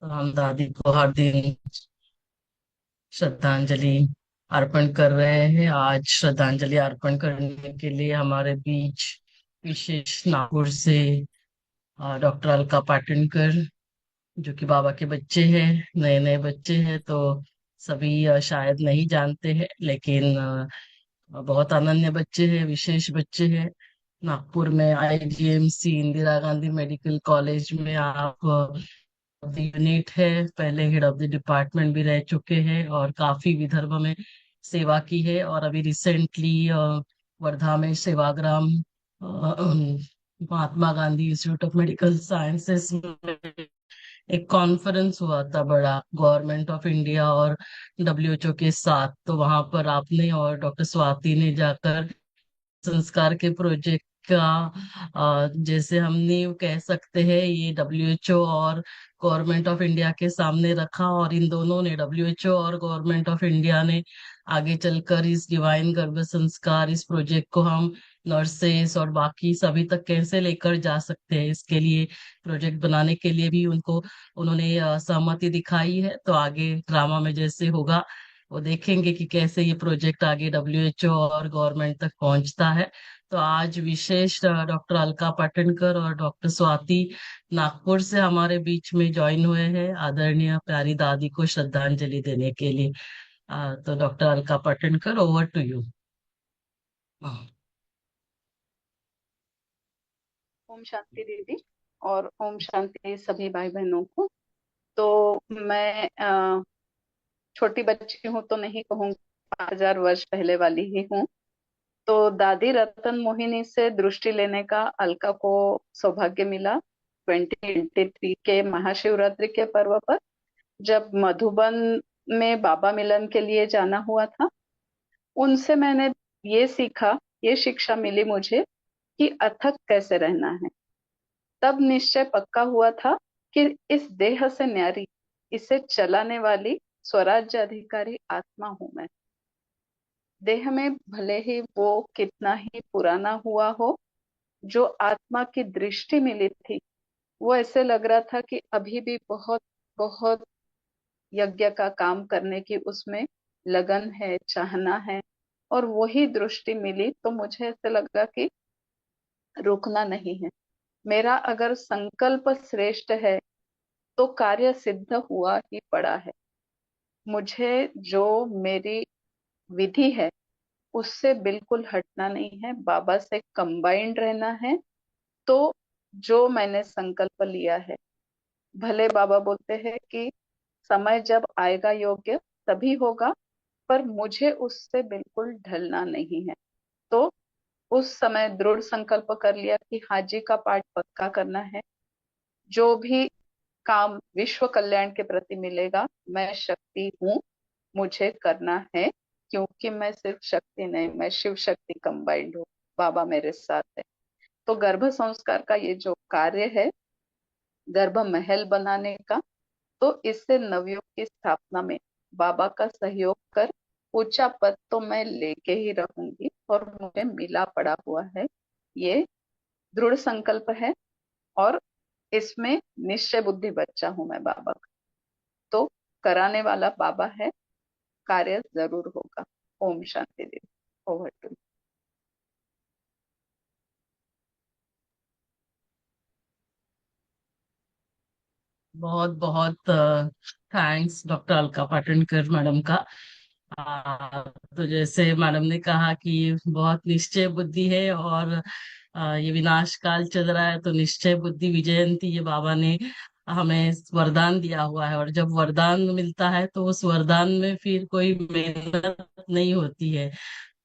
तो हम दादी को हर दिन श्रद्धांजलि अर्पण कर रहे हैं। आज श्रद्धांजलि अर्पण करने के लिए हमारे बीच विशेष नागपुर से डॉक्टर अलका पाटनकर, जो कि बाबा के बच्चे हैं, नए नए बच्चे हैं। तो सभी शायद नहीं जानते हैं, लेकिन बहुत अनन्य बच्चे हैं, विशेष बच्चे हैं। नागपुर में IGMC Indira Gandhi medical college में आप यूनिट है, पहले हेड ऑफ द डिपार्टमेंट भी रह चुके हैं और काफी विदर्भ में सेवा की है। और अभी रिसेंटली वर्धा में Sevagram Mahatma Gandhi institute of medical sciences में एक कॉन्फ्रेंस हुआ था बड़ा, गवर्नमेंट ऑफ इंडिया और डब्ल्यूएचओ के साथ। तो वहां पर आपने और डॉक्टर स्वाति ने जाकर संस्कार के प्रोजेक्ट का जैसे हम नींव कह सकते हैं, ये डब्ल्यूएचओ और गवर्नमेंट ऑफ इंडिया के सामने रखा। और इन दोनों ने, डब्ल्यूएचओ और गवर्नमेंट ऑफ इंडिया ने, आगे चलकर इस डिवाइन गर्भ संस्कार, इस प्रोजेक्ट को हम नर्सेस और बाकी सभी तक कैसे लेकर जा सकते हैं, इसके लिए प्रोजेक्ट बनाने के लिए भी उन्होंने सहमति दिखाई है। तो आगे ड्रामा में जैसे होगा, वो देखेंगे कि कैसे ये प्रोजेक्ट आगे डब्ल्यूएचओ और गवर्नमेंट तक पहुंचता है। तो आज विशेष डॉक्टर अलका पाटनकर और डॉक्टर स्वाति नागपुर से हमारे बीच में ज्वाइन हुए हैं आदरणीय प्यारी दादी को श्रद्धांजलि देने के लिए। तो doctor Alka Patankar, over to you. ओम शांति दीदी। और ओम शांति सभी भाई बहनों को। तो मैं छोटी बच्ची हूँ तो नहीं कहूँगी, 5,000 वर्ष पहले वाली ही हूँ। तो दादी रतन मोहिनी से दृष्टि लेने का अलका को सौभाग्य मिला 2023 के महाशिवरात्रि के पर्व पर, जब मधुबन में बाबा मिलन के लिए जाना हुआ था। उनसे मैंने ये सीखा, ये शिक्षा मिली मुझे कि अथक कैसे रहना है। तब निश्चय पक्का हुआ था कि इस देह से न्यारी, इसे चलाने वाली स्वराज्य अधिकारी आत्मा हूं मैं। देह में भले ही वो कितना ही पुराना हुआ हो, जो आत्मा की दृष्टि मिली थी, वो ऐसे लग रहा था कि अभी भी बहुत बहुत यज्ञ का काम करने की उसमें लगन है, चाहना है। और वही दृष्टि मिली तो मुझे ऐसे लगा कि रुकना नहीं है। मेरा अगर संकल्प श्रेष्ठ है तो कार्य सिद्ध हुआ ही पड़ा है। मुझे जो मेरी विधि है उससे बिल्कुल हटना नहीं है, बाबा से कंबाइंड रहना है। तो जो मैंने संकल्प लिया है, भले बाबा बोलते हैं कि समय जब आएगा योग्य तभी होगा, पर मुझे उससे बिल्कुल ढलना नहीं है। तो उस समय दृढ़ संकल्प कर लिया कि हाजी का पाठ पक्का करना है। जो भी काम विश्व कल्याण के प्रति मिलेगा, मैं शक्ति हूँ, मुझे करना है। क्योंकि मैं सिर्फ शक्ति नहीं, मैं शिव शक्ति कंबाइंड हूँ, बाबा मेरे साथ है। तो गर्भ संस्कार का ये जो कार्य है, गर्भ महल बनाने का, तो इससे नवयुग की स्थापना में बाबा का सहयोग कर ऊंचा पद तो मैं लेके ही रहूंगी, और मुझे मिला पड़ा हुआ है। ये दृढ़ संकल्प है, और इसमें निश्चय बुद्धि बच्चा हूं मैं बाबा का। तो कराने वाला बाबा है, कार्य जरूर होगा। ओम शांति देवी। Over to. बहुत बहुत thanks doctor Alka Patankar madam का। तो जैसे मैडम ने कहा कि बहुत निश्चय बुद्धि है, और ये विनाश काल चल रहा है, तो निश्चय बुद्धि विजयंती ये बाबा ने हमें वरदान दिया हुआ है। और जब वरदान मिलता है तो उस वरदान में फिर कोई मेहनत नहीं होती है।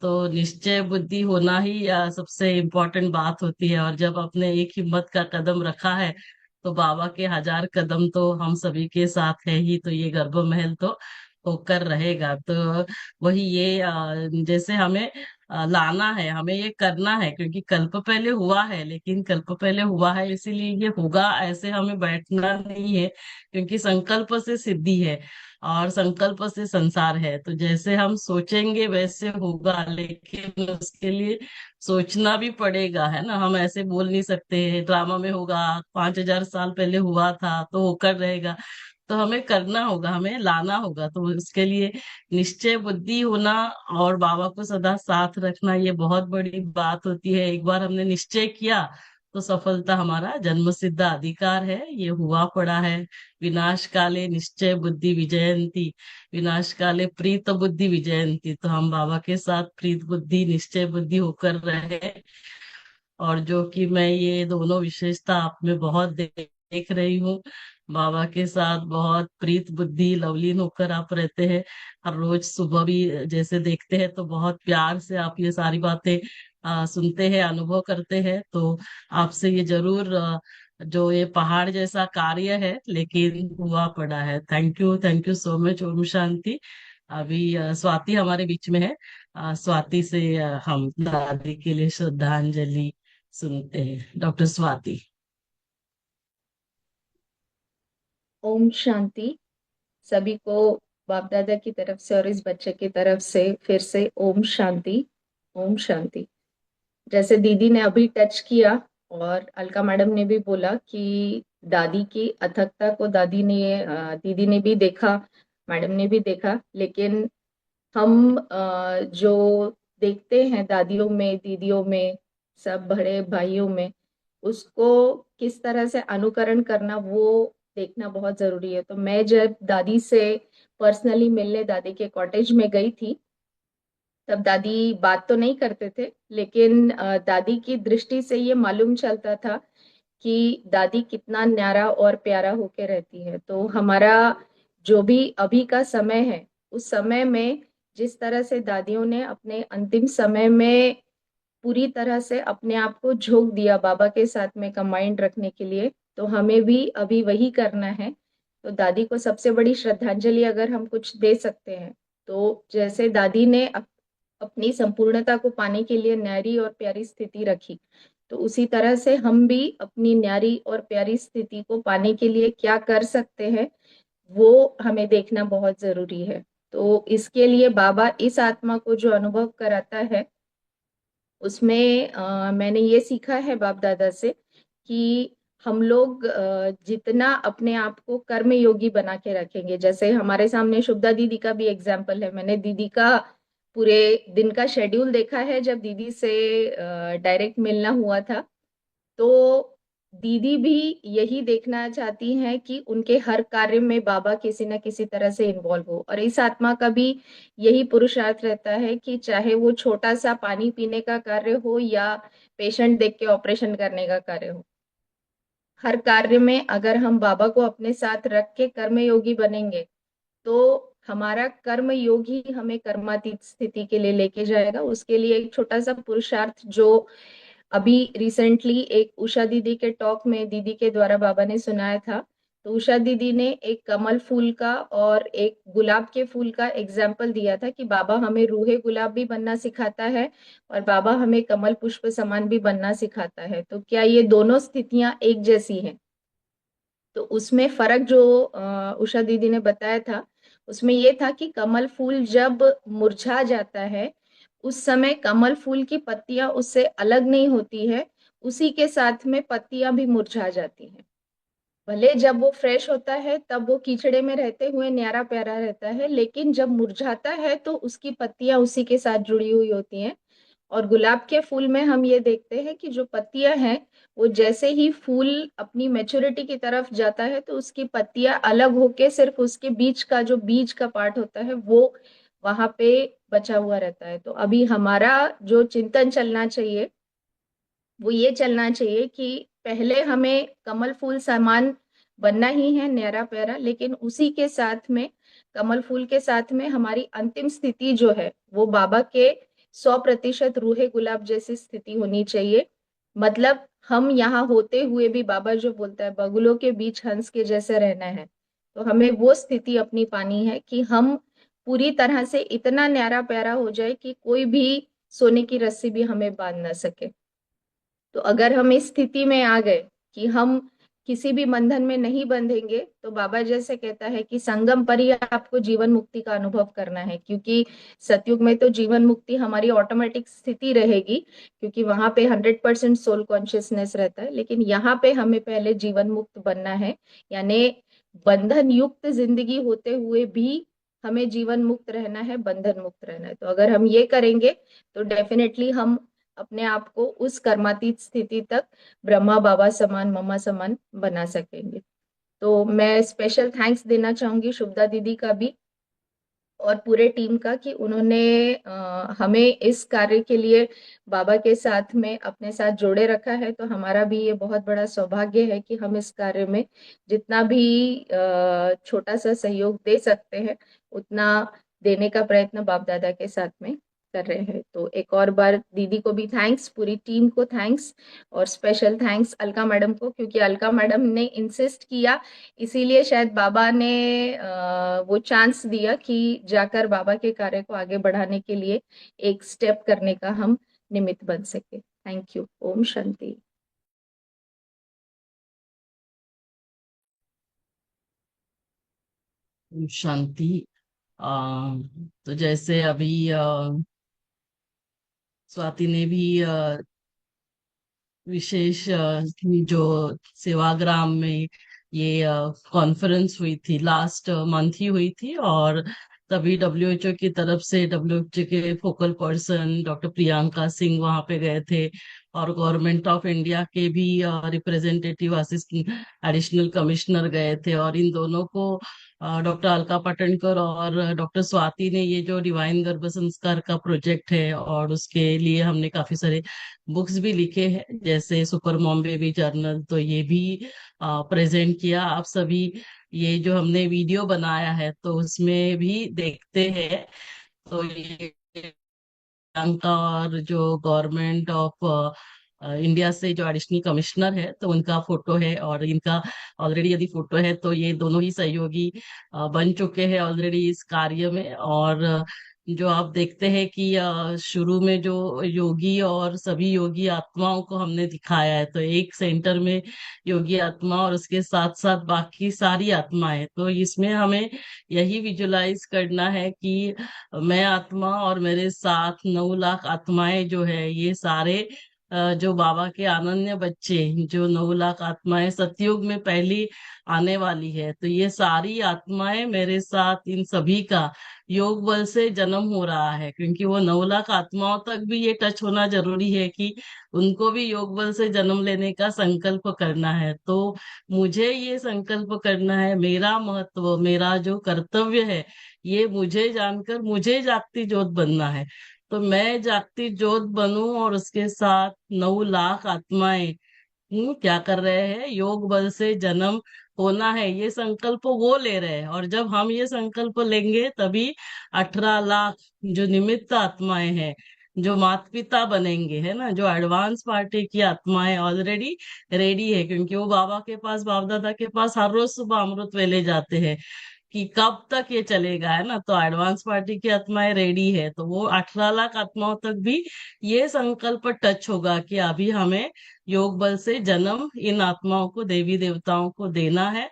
तो निश्चय बुद्धि होना ही सबसे इम्पोर्टेंट बात होती है। और जब आपने एक हिम्मत का कदम रखा है, तो बाबा के 1000 कदम तो हम सभी के साथ है ही। तो ये गर्भ महल तो होकर रहेगा। तो वही ये जैसे हमें लाना है, हमें ये करना है, क्योंकि कल्प पहले हुआ है, लेकिन कल्प पहले हुआ है इसीलिए ये होगा, ऐसे हमें बैठना नहीं है। क्योंकि संकल्प से सिद्धि है और संकल्प से संसार है। तो जैसे हम सोचेंगे वैसे होगा, लेकिन उसके लिए सोचना भी पड़ेगा, है ना। हम ऐसे बोल नहीं सकते ड्रामा में होगा, 5000 साल पहले हुआ था तो होकर रहेगा। तो हमें करना होगा, हमें लाना होगा। तो उसके लिए निश्चय बुद्धि होना और बाबा को सदा साथ रखना, ये बहुत बड़ी बात होती है। एक बार हमने निश्चय किया तो सफलता हमारा जन्म सिद्ध अधिकार है, ये हुआ पड़ा है। विनाश काले निश्चय बुद्धि विजयंती, विनाश काले प्रीत बुद्धि विजयंती। तो हम बाबा के साथ प्रीत बुद्धि निश्चय बुद्धि होकर रहे। और जो कि मैं ये दोनों विशेषता आप में बहुत देख रही हूँ, बाबा के साथ बहुत प्रीत बुद्धि लवलीन होकर आप रहते हैं। हर रोज सुबह भी जैसे देखते हैं तो बहुत प्यार से आप ये सारी बातें सुनते हैं, अनुभव करते हैं। तो आपसे ये जरूर जो ये पहाड़ जैसा कार्य है लेकिन हुआ पड़ा है। Thank you so much. ओम शांति। अभी स्वाति हमारे बीच में है। स्वाति से हम दादी के लिए श्रद्धांजलि सुनते हैं। डॉक्टर स्वाति। ओम शांति सभी को, बाप दादा की तरफ से और इस बच्चे की तरफ से फिर से ओम शांति। ओम शांति। जैसे दीदी ने अभी टच किया और अलका मैडम ने भी बोला कि दादी की अथकता को दीदी ने भी देखा, मैडम ने भी देखा। लेकिन हम जो देखते हैं दादियों में, दीदियों में, सब बड़े भाइयों में, उसको किस तरह से अनुकरण करना वो देखना बहुत जरूरी है। तो मैं जब दादी से पर्सनली मिलने दादी के कॉटेज में गई थी, तब दादी बात तो नहीं करते थे, लेकिन दादी की दृष्टि से ये मालूम चलता था कि दादी कितना न्यारा और प्यारा होके रहती है। तो हमारा जो भी अभी का समय है, उस समय में जिस तरह से दादियों ने अपने अंतिम समय में पूरी तरह से अपने आप को झोंक दिया बाबा के साथ में कंबाइंड रखने के लिए, तो हमें भी अभी वही करना है। तो दादी को सबसे बड़ी श्रद्धांजलि अगर हम कुछ दे सकते हैं, तो जैसे दादी ने अपनी संपूर्णता को पाने के लिए न्यारी और प्यारी स्थिति रखी, तो उसी तरह से हम भी अपनी न्यारी और प्यारी स्थिति को पाने के लिए क्या कर सकते हैं, वो हमें देखना बहुत जरूरी है। तो इसके लिए बाबा इस आत्मा को जो अनुभव कराता है, उसमें मैंने ये सीखा है बाप दादा से कि हम लोग जितना अपने आप को कर्म योगी बना के रखेंगे, जैसे हमारे सामने शुभदा दीदी का भी एग्जाम्पल है। मैंने दीदी का पूरे दिन का शेड्यूल देखा है जब दीदी से डायरेक्ट मिलना हुआ था। तो दीदी भी यही देखना चाहती हैं कि उनके हर कार्य में बाबा किसी न किसी तरह से इन्वॉल्व हो, और इस आत्मा का भी यही पुरुषार्थ रहता है कि चाहे वो छोटा सा पानी पीने का कार्य हो या पेशेंट देख के ऑपरेशन करने का कार्य हो, हर कार्य में अगर हम बाबा को अपने साथ रख के कर्मयोगी बनेंगे, तो हमारा कर्म योग ही हमें कर्मातीत स्थिति के लिए लेके जाएगा। उसके लिए एक छोटा सा पुरुषार्थ जो अभी रिसेंटली एक उषा दीदी के टॉक में दीदी के द्वारा बाबा ने सुनाया था। तो उषा दीदी ने एक कमल फूल का और एक गुलाब के फूल का एग्जाम्पल दिया था कि बाबा हमें रूहे गुलाब भी बनना सिखाता है और बाबा हमें कमल पुष्प समान भी बनना सिखाता है। तो क्या ये दोनों स्थितियां एक जैसी हैं? तो उसमें फर्क जो उषा दीदी ने बताया था, उसमें ये था कि कमल फूल जब मुरझा जाता है, उस समय कमल फूल की पत्तियां उससे अलग नहीं होती है, उसी के साथ में पत्तियां भी मुरझा जाती हैं। भले जब वो फ्रेश होता है तब वो कीचड़े में रहते हुए न्यारा प्यारा रहता है, लेकिन जब मुरझाता है तो उसकी पत्तियां उसी के साथ जुड़ी हुई होती हैं। और गुलाब के फूल में हम ये देखते हैं कि जो पत्तियां हैं, वो जैसे ही फूल अपनी मैच्योरिटी की तरफ जाता है तो उसकी पत्तियां अलग होके सिर्फ उसके बीच का जो बीज का पार्ट होता है वो वहां पे बचा हुआ रहता है। तो अभी हमारा जो चिंतन चलना चाहिए वो ये चलना चाहिए कि पहले हमें कमल फूल समान बनना ही है, न्यारा प्यारा, लेकिन उसी के साथ में, कमल फूल के साथ में हमारी अंतिम स्थिति जो है वो बाबा के 100% रूहे गुलाब जैसी स्थिति होनी चाहिए। मतलब हम यहाँ होते हुए भी बाबा जो बोलता है बगुलों के बीच हंस के जैसे रहना है, तो हमें वो स्थिति अपनी पानी है कि हम पूरी तरह से इतना न्यारा प्यारा हो जाए कि कोई भी सोने की रस्सी भी हमें बांध ना सके। तो अगर हम इस स्थिति में आ गए कि हम किसी भी बंधन में नहीं बंधेंगे, तो बाबा जैसे कहता है कि संगम पर ही आपको जीवन मुक्ति का अनुभव करना है, क्योंकि सतयुग में तो जीवन मुक्ति हमारी ऑटोमेटिक स्थिति रहेगी, क्योंकि वहां पे 100% सोल कॉन्शियसनेस रहता है। लेकिन यहाँ पे हमें पहले जीवन मुक्त बनना है, यानी बंधन युक्त जिंदगी होते हुए भी हमें जीवन मुक्त रहना है, बंधन मुक्त रहना है। तो अगर हम ये करेंगे तो डेफिनेटली हम अपने आप को उस कर्मातीत स्थिति तक ब्रह्मा बाबा समान, ममा समान बना सकेंगे। तो मैं स्पेशल थैंक्स देना चाहूंगी शुभदा दीदी का भी और पूरे टीम का कि उन्होंने हमें इस कार्य के लिए बाबा के साथ में अपने साथ जोड़े रखा है। तो हमारा भी ये बहुत बड़ा सौभाग्य है कि हम इस कार्य में जितना भी छोटा सा सहयोग दे सकते हैं उतना देने का प्रयत्न बाप दादा के साथ में कर रहे हैं। तो एक और बार दीदी को भी थैंक्स, पूरी टीम को थैंक्स, और स्पेशल थैंक्स अलका मैडम को, क्योंकि अलका मैडम ने इंसिस्ट किया, इसीलिए शायद बाबा ने वो चांस दिया कि जाकर बाबा के कार्य को आगे बढ़ाने के लिए एक स्टेप करने का हम निमित्त बन सके। Thank you. ओम शांति। शांति। आ, तो जैसे अभी स्वाति ने भी विशेष जो सेवाग्राम में ये कॉन्फ्रेंस हुई थी, लास्ट मंथ ही हुई थी, और तभी डब्ल्यूएचओ की तरफ से डब्ल्यूएचओ के focal person doctor Priyanka Singh वहां पे गए थे, और गवर्नमेंट ऑफ इंडिया के भी रिप्रेजेंटेटिव असिस्टेंट एडिशनल कमिश्नर गए थे, और इन दोनों को डॉक्टर अलका पाटनकर और डॉक्टर स्वाति ने ये जो डिवाइन गर्भ संस्कार का प्रोजेक्ट है और उसके लिए हमने काफी सारे बुक्स भी लिखे हैं, जैसे सुपर मॉम बेबी जर्नल, तो ये भी प्रेजेंट किया। आप सभी ये जो हमने वीडियो बनाया है तो उसमें भी देखते हैं। तो ये प्रियंका और जो गवर्नमेंट ऑफ इंडिया से जो एडिशनल कमिश्नर है तो उनका फोटो है, और इनका ऑलरेडी यदि फोटो है तो ये दोनों ही सहयोगी बन चुके हैं ऑलरेडी इस कार्य में। और जो आप देखते हैं कि शुरू में जो योगी और सभी योगी आत्माओं को हमने दिखाया है, तो एक सेंटर में योगी आत्मा और उसके साथ साथ बाकी सारी आत्माएं, तो इसमें हमें यही विजुलाइज करना है कि मैं आत्मा और मेरे साथ 9 लाख आत्माएं जो है, ये सारे जो बाबा के अनन्य बच्चे, जो 9 लाख आत्माएं सतयुग में पहली आने वाली है, तो ये सारी आत्माएं मेरे साथ, इन सभी का योग बल से जन्म हो रहा है, क्योंकि वो 9 लाख आत्माओं तक भी ये टच होना जरूरी है कि उनको भी योग बल से जन्म लेने का संकल्प करना है। तो मुझे ये संकल्प करना है, मेरा महत्व, मेरा जो कर्तव्य है, ये मुझे जानकर मुझे जागती ज्योत बनना है। तो मैं जागती ज्योत बनूं और उसके साथ 9 लाख आत्माएं क्या कर रहे हैं, योग बल से जन्म होना है, ये संकल्प वो ले रहे हैं। और जब हम ये संकल्प लेंगे तभी 18 लाख जो निमित्त आत्माएं हैं, जो माता पिता बनेंगे, है ना, जो एडवांस पार्टी की आत्माएं ऑलरेडी रेडी है, क्योंकि वो बाबा के पास, बाप दादा के पास हर रोज सुबह अमृत वेले जाते हैं कि कब तक ये चलेगा, है ना। तो एडवांस पार्टी की आत्माएं रेडी है, तो वो 18 लाख आत्माओं तक भी ये संकल्प टच होगा कि अभी हमें योग बल से जन्म इन आत्माओं को, देवी देवताओं को देना है।